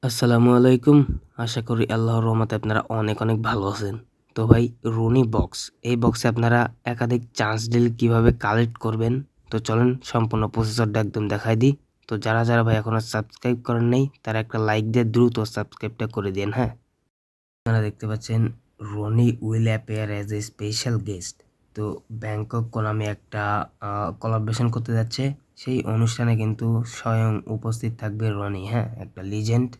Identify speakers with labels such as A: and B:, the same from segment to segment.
A: আসসালামু আলাইকুম। আশা করি আল্লাহর রহমতে আপনারা অনেক ভালো আছেন। তো ভাই রনি বক্স, এই বক্সে আপনারা একাধিক চান্স ডিল কিভাবে কালেক্ট করবেন, তো চলেন সম্পূর্ণ প্রসেসরটা একদম দেখাই দিই। তো যারা ভাই এখনো সাবস্ক্রাইব করেন নাই তারা একটা লাইক দিয়ে দ্রুত সাবস্ক্রাইবটা করে দিন। হ্যাঁ, আপনারা দেখতে পাচ্ছেন Roni will appear as a special guest. তো ব্যাংকক নামে একটা কোলাবরেশন করতে যাচ্ছে। সেই অনুষ্ঠানে কিন্তু স্বয়ং উপস্থিত থাকবে রনি। হ্যাঁ, একটা লিজেন্ড।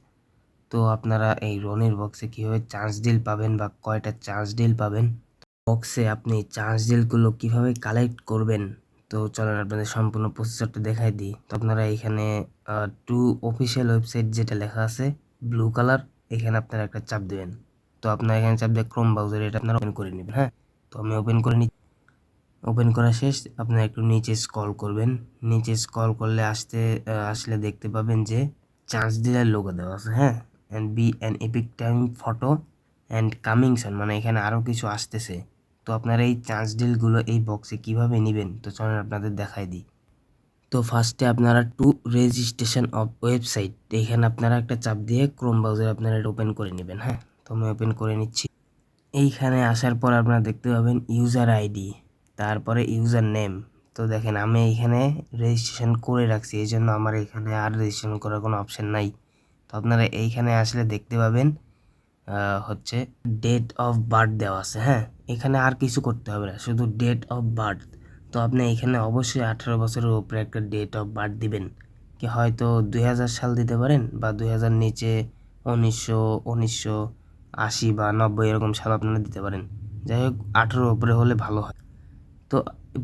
A: তো আপনারা এই রনির বক্সে কীভাবে চান্স ডিল পাবেন বা কয়টা চান্স ডিল পাবেন, বক্সে আপনি চান্স ডিলগুলো কীভাবে কালেক্ট করবেন, তো চলেন আপনাদের সম্পূর্ণ প্রসেসরটা দেখাই দিই। তো আপনারা এখানে টু অফিসিয়াল ওয়েবসাইট যেটা লেখা আছে ব্লু কালার, এখানে আপনারা একটা চাপ দেবেন। তো আপনারা এখানে চাপ দিয়ে ক্রোম ব্রাউজার এটা আপনারা ওপেন করে নেবেন। হ্যাঁ, তো আমি ওপেন করে নিই। ওপেন করা শেষ, আপনারা একটু নিচে স্ক্রল করবেন। নিচে স্ক্রল করলে আসলে দেখতে পাবেন যে চান্স ডিলের লোগো দেওয়া আছে। হ্যাঁ, and be an epic time photo and coming সন, মানে এখানে আরও কিছু আসতেছে। তো আপনারা এই চান্স ডিলগুলো এই বক্সে কিভাবে নেবেন, তো চলেন আপনাদের দেখাই দিই। তো ফার্স্টে আপনারা টু রেজিস্ট্রেশন অফ ওয়েবসাইট, এখানে আপনারা একটা চাপ দিয়ে ক্রোম ব্রাউজার আপনারা এটা ওপেন করে নেবেন। হ্যাঁ, তো আমি ওপেন করে নিচ্ছি। এইখানে আসার পর আপনারা দেখতে পাবেন ইউজার আইডি, তারপরে ইউজার নেম। তো দেখেন আমি এইখানে রেজিস্ট্রেশন করে রাখছি, এই জন্য আমার এখানে আর রেজিস্ট্রেশন করার কোনো অপশান নাই। তো আপনারা এইখানে আসলে দেখতে পাবেন হচ্ছে ডেট অফ বার্থ দেওয়া আছে। হ্যাঁ, এখানে আর কিছু করতে হবে না, শুধু ডেট অফ বার্থ। তো আপনি এখানে অবশ্যই 18 বছরের উপরে একটা ডেট অফ বার্থ দিবেন। কি হয়তো 2000 সাল দিতে পারেন, বা 2000 নিচে 1980 বা 90 এরকম সাল আপনারা দিতে পারেন। যাই হোক 18 উপরে হলে ভালো হয়। তো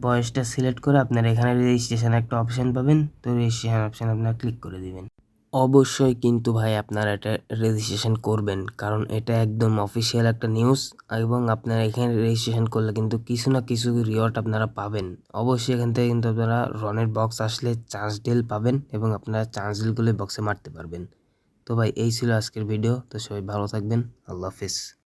A: বয়সটা সিলেক্ট করে আপনারা এখানে রেজিস্ট্রেশন একটা অপশান পাবেন। তো রেজিস্ট্রেশন অপশান আপনারা ক্লিক করে দিবেন। অবশ্যই কিন্তু ভাই আপনারা এটা রেজিস্ট্রেশন করবেন, কারণ এটা একদম অফিসিয়াল একটা নিউজ, এবং আপনারা এখানে রেজিস্ট্রেশন করলে কিন্তু কিছু না কিছু রিওয়ার্ড আপনারা পাবেন। অবশ্যই এখান থেকে কিন্তু আপনারা রনের বক্স আসলে চান্স ডিল পাবেন, এবং আপনারা চান্স ডিলগুলো বক্সে মারতে পারবেন। তো ভাই এই ছিল আজকের ভিডিও। তো সবাই ভালো থাকবেন। আল্লাহ হাফিজ।